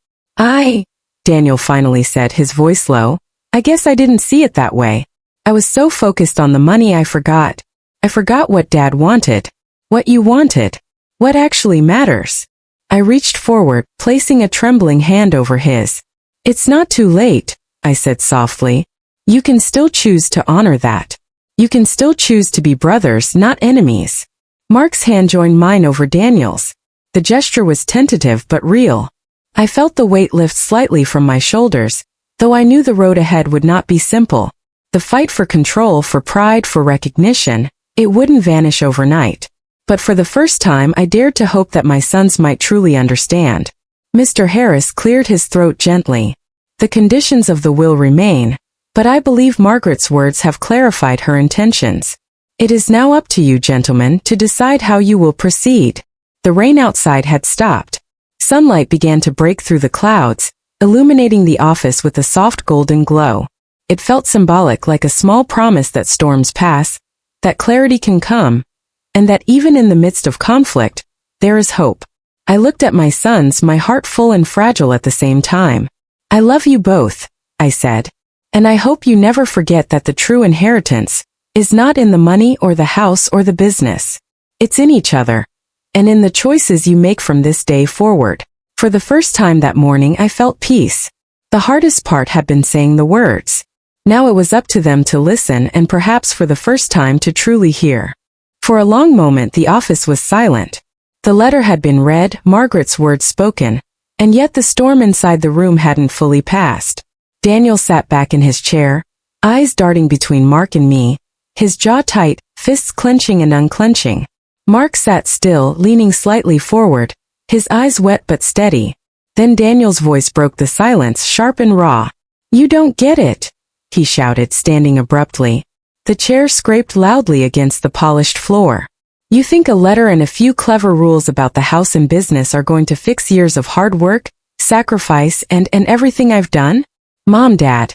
Daniel finally said, his voice low, "I guess I didn't see it that way. I was so focused on the money I forgot. I forgot what Dad wanted. What you wanted. What actually matters." I reached forward, placing a trembling hand over his. It's not too late, I said softly. You can still choose to honor that. You can still choose to be brothers, not enemies. Mark's hand joined mine over Daniel's. The gesture was tentative but real. I felt the weight lift slightly from my shoulders, though I knew the road ahead would not be simple. The fight for control, for pride, for recognition, it wouldn't vanish overnight. But for the first time I dared to hope that my sons might truly understand. Mr. Harris cleared his throat gently. The conditions of the will remain, but I believe Margaret's words have clarified her intentions. It is now up to you, gentlemen, to decide how you will proceed. The rain outside had stopped. Sunlight began to break through the clouds, illuminating the office with a soft golden glow. It felt symbolic, like a small promise that storms pass, that clarity can come, and that even in the midst of conflict, there is hope. I looked at my sons, my heart full and fragile at the same time. I love you both, I said, and I hope you never forget that the true inheritance is not in the money or the house or the business. It's in each other, and in the choices you make from this day forward. For the first time that morning I felt peace. The hardest part had been saying the words. Now it was up to them to listen and perhaps for the first time to truly hear. For a long moment the office was silent. The letter had been read, Margaret's words spoken, and yet the storm inside the room hadn't fully passed. Daniel sat back in his chair, eyes darting between Mark and me, his jaw tight, fists clenching and unclenching. Mark sat still, leaning slightly forward, his eyes wet but steady. Then Daniel's voice broke the silence, sharp and raw. You don't get it, he shouted, standing abruptly. The chair scraped loudly against the polished floor. You think a letter and a few clever rules about the house and business are going to fix years of hard work, sacrifice, and everything I've done? Mom, Dad,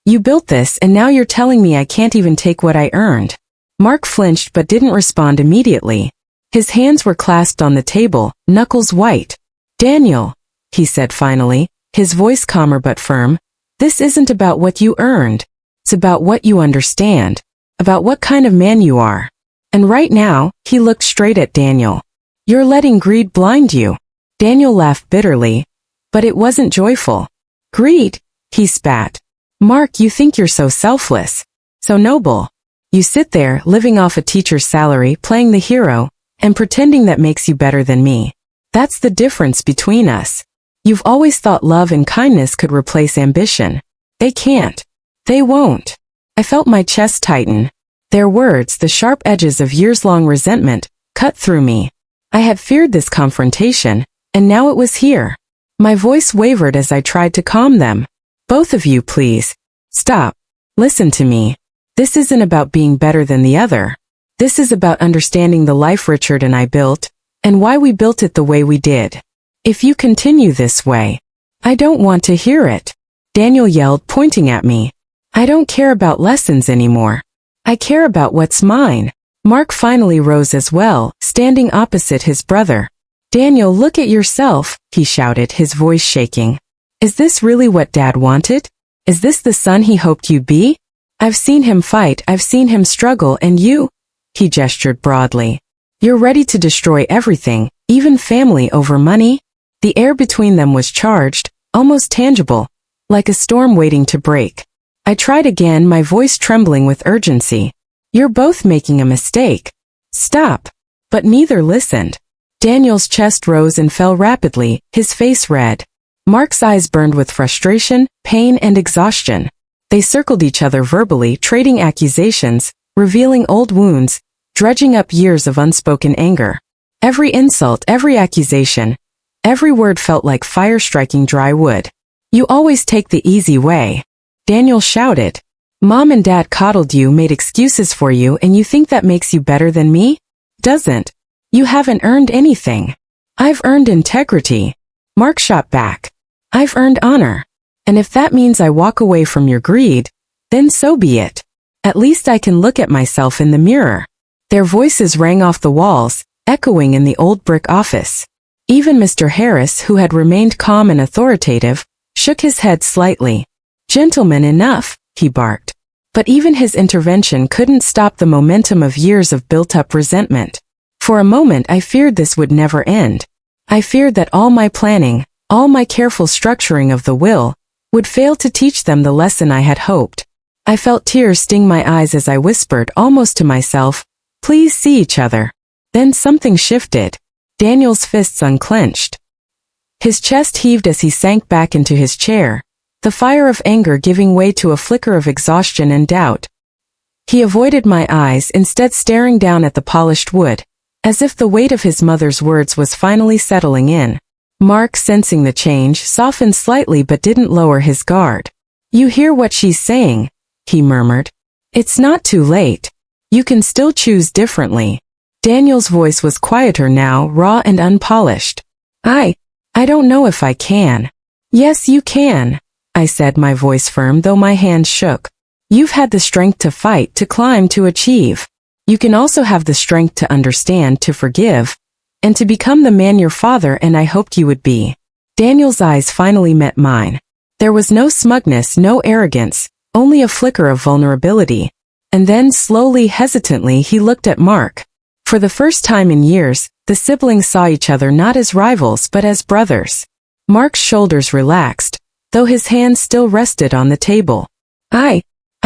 you built this and now you're telling me I can't even take what I earned. Mark flinched but didn't respond immediately. His hands were clasped on the table, knuckles white. Daniel, he said finally, his voice calmer but firm, this isn't about what you earned. It's about what you understand, about what kind of man you are. And right now, he looked straight at Daniel. You're letting greed blind you. Daniel laughed bitterly, but it wasn't joyful. Greed, he spat. Mark, you think you're so selfless, so noble. You sit there, living off a teacher's salary, playing the hero, and pretending that makes you better than me. That's the difference between us. You've always thought love and kindness could replace ambition. They can't. They won't. I felt my chest tighten. Their words, the sharp edges of years-long resentment, cut through me. I had feared this confrontation, and now it was here. My voice wavered as I tried to calm them. Both of you, please. Stop. Listen to me. This isn't about being better than the other. This is about understanding the life Richard and I built, and why we built it the way we did. If you continue this way, I don't want to hear it. Daniel yelled, pointing at me. I don't care about lessons anymore. I care about what's mine. Mark finally rose as well, standing opposite his brother. Daniel, look at yourself, he shouted, his voice shaking. Is this really what Dad wanted? Is this the son he hoped you'd be? I've seen him fight, I've seen him struggle, and you? He gestured broadly. You're ready to destroy everything, even family, over money? The air between them was charged, almost tangible, like a storm waiting to break. I tried again, my voice trembling with urgency. You're both making a mistake. Stop. But neither listened. Daniel's chest rose and fell rapidly, his face red. Mark's eyes burned with frustration, pain, and exhaustion. They circled each other verbally, trading accusations, revealing old wounds, dredging up years of unspoken anger. Every insult, every accusation, every word felt like fire striking dry wood. You always take the easy way. Daniel shouted. Mom and Dad coddled you, made excuses for you, and you think that makes you better than me? Doesn't. You haven't earned anything. I've earned integrity. Mark shot back. I've earned honor. And if that means I walk away from your greed, then so be it. At least I can look at myself in the mirror. Their voices rang off the walls, echoing in the old brick office. Even Mr. Harris, who had remained calm and authoritative, shook his head slightly. Gentlemen, enough, he barked. But even his intervention couldn't stop the momentum of years of built-up resentment. For a moment I feared this would never end. I feared that all my planning, all my careful structuring of the will, would fail to teach them the lesson I had hoped. I felt tears sting my eyes as I whispered almost to myself, "Please see each other." Then something shifted. Daniel's fists unclenched. His chest heaved as he sank back into his chair, the fire of anger giving way to a flicker of exhaustion and doubt. He avoided my eyes, instead staring down at the polished wood, as if the weight of his mother's words was finally settling in. Mark, sensing the change, softened slightly but didn't lower his guard. "You hear what she's saying," he murmured. "It's not too late. You can still choose differently." Daniel's voice was quieter now, raw and unpolished. I don't know if I can." "Yes, you can," I said, my voice firm though my hands shook. "You've had the strength to fight, to climb, to achieve. You can also have the strength to understand, to forgive, and to become the man your father and I hoped you would be." Daniel's eyes finally met mine. There was no smugness, no arrogance, only a flicker of vulnerability. And then, slowly, hesitantly, he looked at Mark. For the first time in years, the siblings saw each other not as rivals but as brothers. Mark's shoulders relaxed, though his hands still rested on the table. I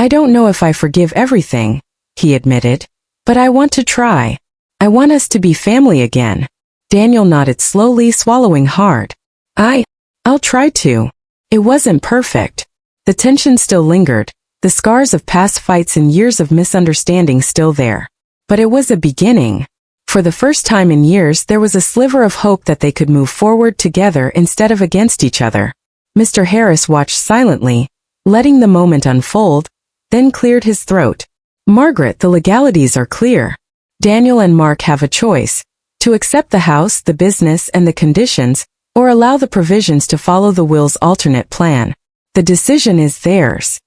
don't know if I forgive everything," he admitted, "but I want to try. I want us to be family again." Daniel nodded slowly, swallowing hard. I'll try to." It wasn't perfect. The tension still lingered, the scars of past fights and years of misunderstanding still there. But it was a beginning. For the first time in years there was a sliver of hope that they could move forward together instead of against each other. Mr. Harris watched silently, letting the moment unfold, then cleared his throat. "Margaret, the legalities are clear. Daniel and Mark have a choice, to accept the house, the business, and the conditions, or allow the provisions to follow the will's alternate plan. The decision is theirs."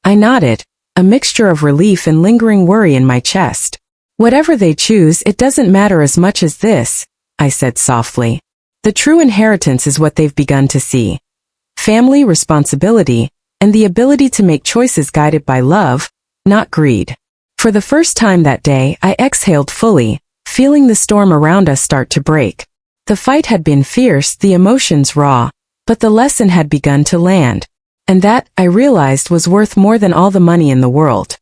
I nodded, a mixture of relief and lingering worry in my chest. "Whatever they choose, it doesn't matter as much as this," I said softly. "The true inheritance is what they've begun to see. Family, responsibility, and the ability to make choices guided by love, not greed." For the first time that day, I exhaled fully, feeling the storm around us start to break. The fight had been fierce, the emotions raw, but the lesson had begun to land. And that, I realized, was worth more than all the money in the world.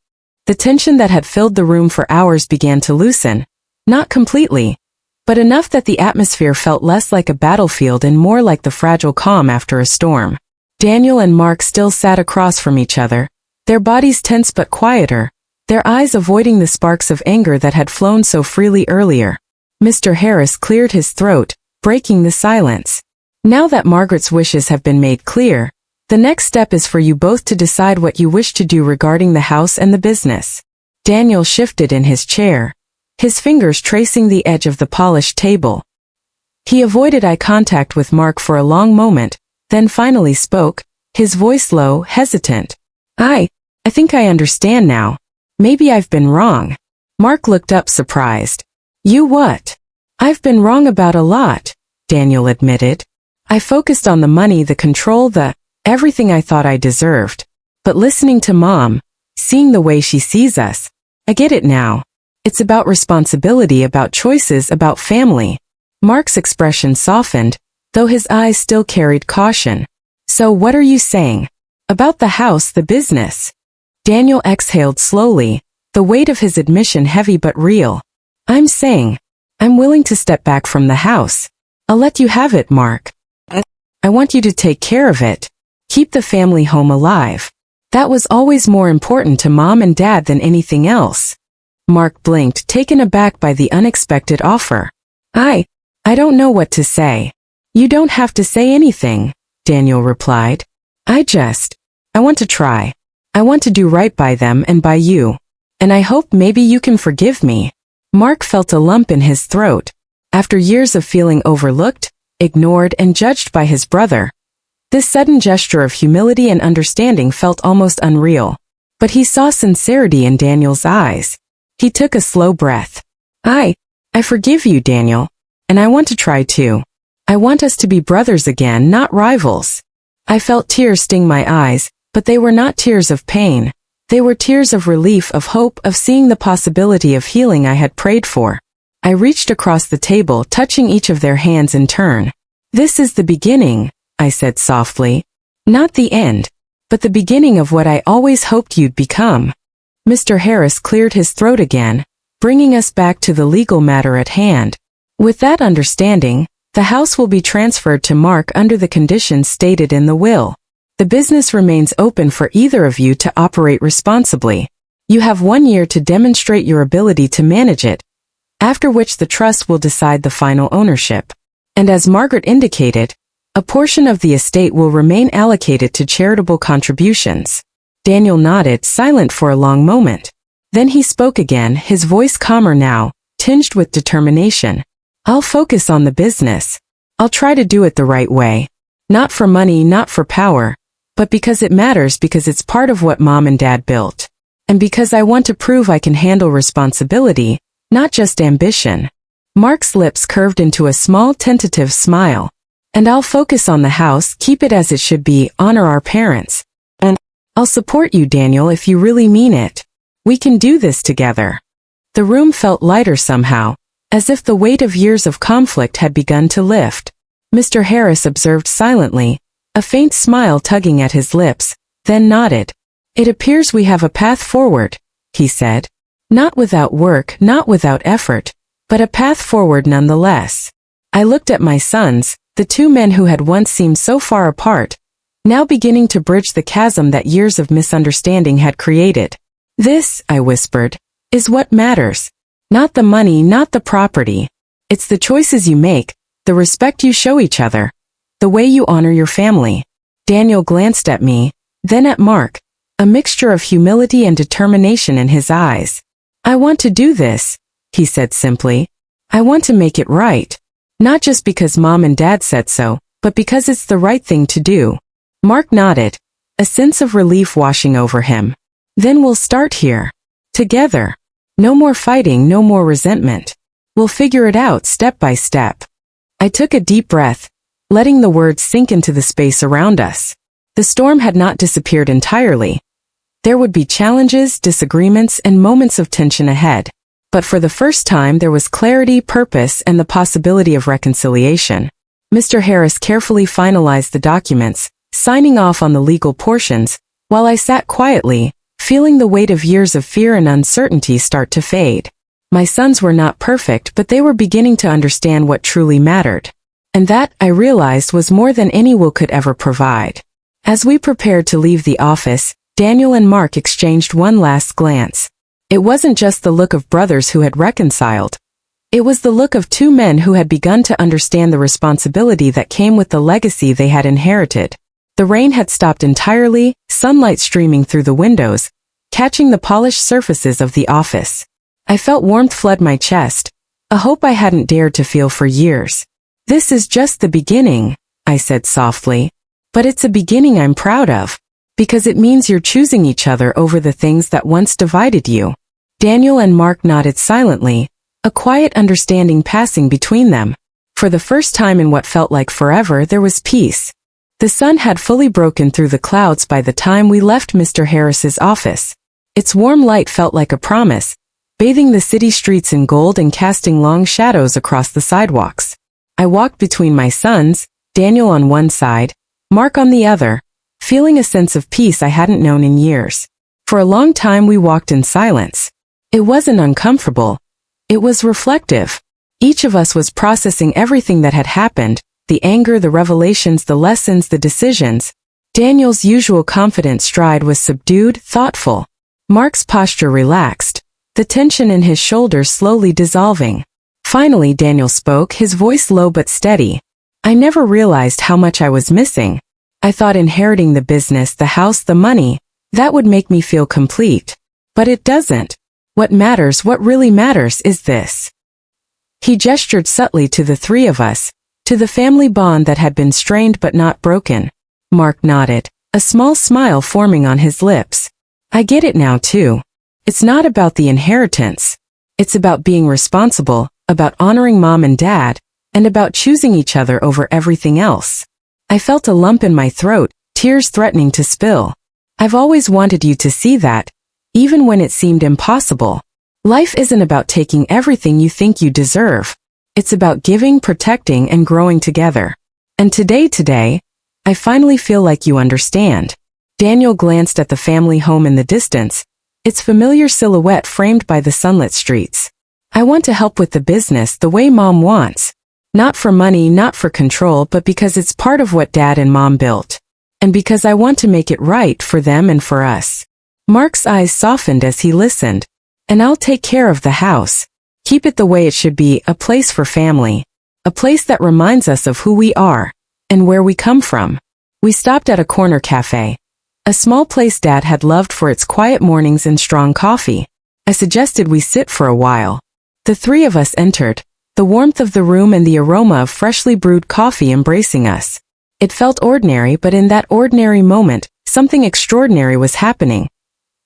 The tension that had filled the room for hours began to loosen, not completely, but enough that the atmosphere felt less like a battlefield and more like the fragile calm after a storm. Daniel and Mark still sat across from each other, their bodies tense but quieter, their eyes avoiding the sparks of anger that had flown so freely earlier. Mr. Harris cleared his throat, breaking the silence. "Now that Margaret's wishes have been made clear, the next step is for you both to decide what you wish to do regarding the house and the business." Daniel shifted in his chair, his fingers tracing the edge of the polished table. He avoided eye contact with Mark for a long moment, then finally spoke, his voice low, hesitant. I think I understand now. Maybe I've been wrong." Mark looked up surprised. "You what?" "I've been wrong about a lot," Daniel admitted. "I focused on the money, the control, everything I thought I deserved. But listening to Mom, seeing the way she sees us, I get it now. It's about responsibility, about choices, about family." Mark's expression softened, though his eyes still carried caution. "So what are you saying? About the house, the business?" Daniel exhaled slowly, the weight of his admission heavy but real. "I'm saying, I'm willing to step back from the house. I'll let you have it, Mark. I want you to take care of it. Keep the family home alive. That was always more important to Mom and Dad than anything else." Mark blinked, taken aback by the unexpected offer. I don't know what to say." "You don't have to say anything," Daniel replied. I want to try. I want to do right by them and by you. And I hope maybe you can forgive me." Mark felt a lump in his throat. After years of feeling overlooked, ignored, and judged by his brother, this sudden gesture of humility and understanding felt almost unreal. But he saw sincerity in Daniel's eyes. He took a slow breath. I forgive you, Daniel. And I want to try too. I want us to be brothers again, not rivals." I felt tears sting my eyes, but they were not tears of pain. They were tears of relief, of hope, of seeing the possibility of healing I had prayed for. I reached across the table, touching each of their hands in turn. This is the beginning, I said softly. Not the end, but the beginning of what I always hoped you'd become. Mr. Harris cleared his throat again, bringing us back to the legal matter at hand. With that understanding, the house will be transferred to Mark under the conditions stated in the will. The business remains open for either of you to operate responsibly. You have 1 year to demonstrate your ability to manage it, after which the trust will decide the final ownership. And as Margaret indicated, a portion of the estate will remain allocated to charitable contributions. Daniel nodded, silent for a long moment. Then he spoke again, his voice calmer now, tinged with determination. I'll focus on the business. I'll try to do it the right way. Not for money, not for power, but because it matters, because it's part of what Mom and Dad built. And because I want to prove I can handle responsibility, not just ambition. Mark's lips curved into a small tentative smile. And I'll focus on the house, keep it as it should be, honor our parents. And I'll support you, Daniel, if you really mean it. We can do this together. The room felt lighter somehow, as if the weight of years of conflict had begun to lift. Mr. Harris observed silently, a faint smile tugging at his lips, then nodded. It appears we have a path forward, he said. Not without work, not without effort, but a path forward nonetheless. I looked at my sons, the two men who had once seemed so far apart, now beginning to bridge the chasm that years of misunderstanding had created. This, I whispered, is what matters. Not the money, not the property. It's the choices you make, the respect you show each other, the way you honor your family. Daniel glanced at me, then at Mark, a mixture of humility and determination in his eyes. I want to do this, he said simply. I want to make it right. Not just because Mom and Dad said so, but because it's the right thing to do. Mark nodded, a sense of relief washing over him. Then we'll start here. Together. No more fighting, no more resentment. We'll figure it out step by step. I took a deep breath, letting the words sink into the space around us. The storm had not disappeared entirely. There would be challenges, disagreements, and moments of tension ahead. But for the first time there was clarity, purpose, and the possibility of reconciliation. Mr. Harris carefully finalized the documents, signing off on the legal portions, while I sat quietly, feeling the weight of years of fear and uncertainty start to fade. My sons were not perfect, but they were beginning to understand what truly mattered. And that, I realized, was more than any will could ever provide. As we prepared to leave the office, Daniel and Mark exchanged one last glance. It wasn't just the look of brothers who had reconciled. It was the look of two men who had begun to understand the responsibility that came with the legacy they had inherited. The rain had stopped entirely, sunlight streaming through the windows, catching the polished surfaces of the office. I felt warmth flood my chest, a hope I hadn't dared to feel for years. This is just the beginning, I said softly. But it's a beginning I'm proud of, because it means you're choosing each other over the things that once divided you. Daniel and Mark nodded silently, a quiet understanding passing between them. For the first time in what felt like forever, there was peace. The sun had fully broken through the clouds by the time we left Mr. Harris's office. Its warm light felt like a promise, bathing the city streets in gold and casting long shadows across the sidewalks. I walked between my sons, Daniel on one side, Mark on the other, feeling a sense of peace I hadn't known in years. For a long time we walked in silence. It wasn't uncomfortable. It was reflective. Each of us was processing everything that had happened, the anger, the revelations, the lessons, the decisions. Daniel's usual confident stride was subdued, thoughtful. Mark's posture relaxed, the tension in his shoulders slowly dissolving. Finally Daniel spoke, his voice low but steady. I never realized how much I was missing. I thought inheriting the business, the house, the money, that would make me feel complete. But it doesn't. What matters, what really matters, is this. He gestured subtly to the three of us, to the family bond that had been strained but not broken. Mark nodded, a small smile forming on his lips. I get it now too. It's not about the inheritance. It's about being responsible, about honoring Mom and Dad, and about choosing each other over everything else. I felt a lump in my throat, tears threatening to spill. I've always wanted you to see that, even when it seemed impossible. Life isn't about taking everything you think you deserve. It's about giving, protecting, and growing together. And today, I finally feel like you understand. Daniel glanced at the family home in the distance, its familiar silhouette framed by the sunlit streets. I want to help with the business the way Mom wants. Not for money, not for control, but because it's part of what Dad and Mom built. And because I want to make it right for them and for us. Mark's eyes softened as he listened. And I'll take care of the house. Keep it the way it should be, a place for family. A place that reminds us of who we are and where we come from. We stopped at a corner cafe. A small place Dad had loved for its quiet mornings and strong coffee. I suggested we sit for a while. The three of us entered, the warmth of the room and the aroma of freshly brewed coffee embracing us. It felt ordinary, but in that ordinary moment, something extraordinary was happening.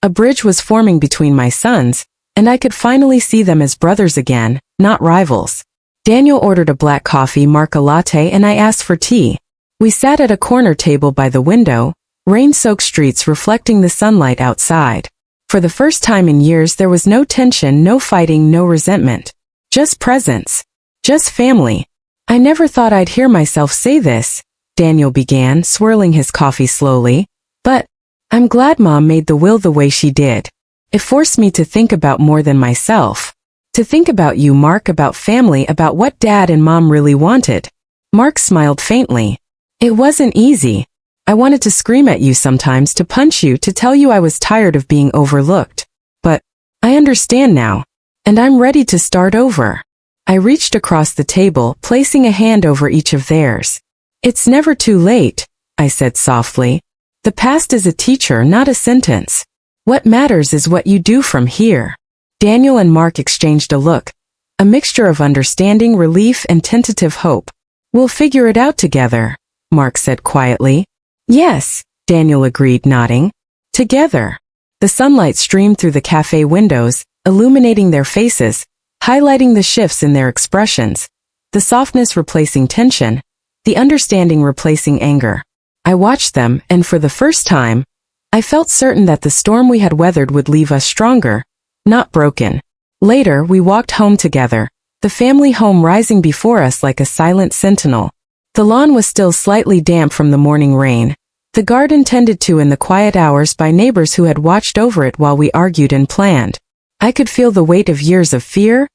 A bridge was forming between my sons, and I could finally see them as brothers again, not rivals. Daniel ordered a black coffee, Mark a latte, and I asked for tea. We sat at a corner table by the window, rain-soaked streets reflecting the sunlight outside. For the first time in years there was no tension, no fighting, no resentment. Just presence. Just family. I never thought I'd hear myself say this, Daniel began, swirling his coffee slowly. But I'm glad Mom made the will the way she did. It forced me to think about more than myself. To think about you, Mark, about family, about what Dad and Mom really wanted. Mark smiled faintly. It wasn't easy. I wanted to scream at you sometimes, to punch you, to tell you I was tired of being overlooked. But I understand now. And I'm ready to start over. I reached across the table, placing a hand over each of theirs. It's never too late, I said softly. The past is a teacher, not a sentence. What matters is what you do from here. Daniel and Mark exchanged a look. A mixture of understanding, relief, and tentative hope. We'll figure it out together, Mark said quietly. Yes, Daniel agreed, nodding. Together. The sunlight streamed through the cafe windows, illuminating their faces, highlighting the shifts in their expressions, the softness replacing tension, the understanding replacing anger. I watched them, and for the first time, I felt certain that the storm we had weathered would leave us stronger, not broken. Later, we walked home together, the family home rising before us like a silent sentinel. The lawn was still slightly damp from the morning rain, the garden tended to in the quiet hours by neighbors who had watched over it while we argued and planned. I could feel the weight of years of fear,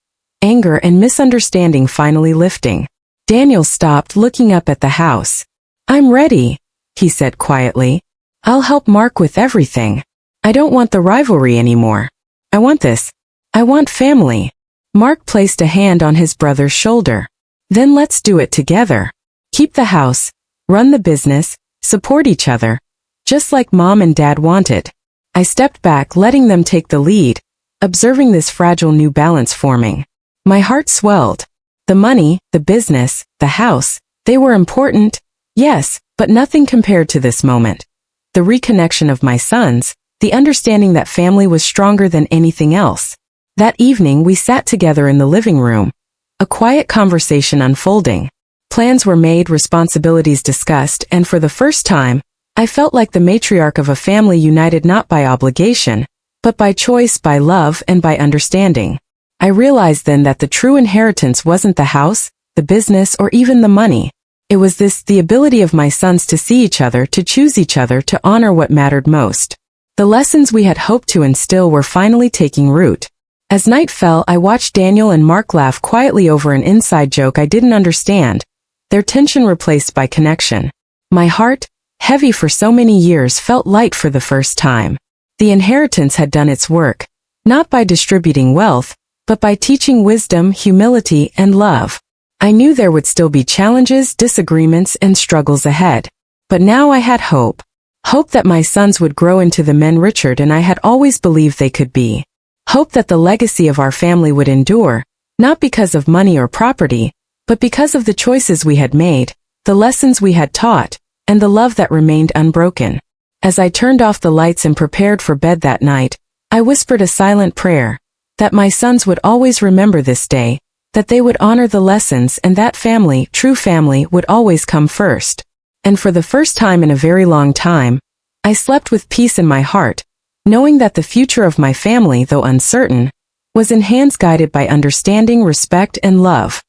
anger, and misunderstanding finally lifting. Daniel stopped, looking up at the house. I'm ready, he said quietly. I'll help Mark with everything. I don't want the rivalry anymore. I want this. I want family. Mark placed a hand on his brother's shoulder. Then let's do it together. Keep the house, run the business, support each other, just like Mom and Dad wanted. I stepped back, letting them take the lead, observing this fragile new balance forming. My heart swelled. The money, the business, the house, they were important, yes, but nothing compared to this moment. The reconnection of my sons, the understanding that family was stronger than anything else. That evening we sat together in the living room, a quiet conversation unfolding. Plans were made, responsibilities discussed, and for the first time, I felt like the matriarch of a family united not by obligation, but by choice, by love, and by understanding. I realized then that the true inheritance wasn't the house, the business, or even the money. It was the ability of my sons to see each other, to choose each other, to honor what mattered most. The lessons we had hoped to instill were finally taking root. As night fell, I watched Daniel and Mark laugh quietly over an inside joke I didn't understand, their tension replaced by connection. My heart, heavy for so many years, felt light for the first time. The inheritance had done its work, not by distributing wealth, but by teaching wisdom, humility, and love. I knew there would still be challenges, disagreements, and struggles ahead. But now I had hope. Hope that my sons would grow into the men Richard and I had always believed they could be. Hope that the legacy of our family would endure, not because of money or property, but because of the choices we had made, the lessons we had taught, and the love that remained unbroken. As I turned off the lights and prepared for bed that night, I whispered a silent prayer, that my sons would always remember this day, that they would honor the lessons, and that family, true family, would always come first. And for the first time in a very long time, I slept with peace in my heart, knowing that the future of my family, though uncertain, was in hands guided by understanding, respect, and love.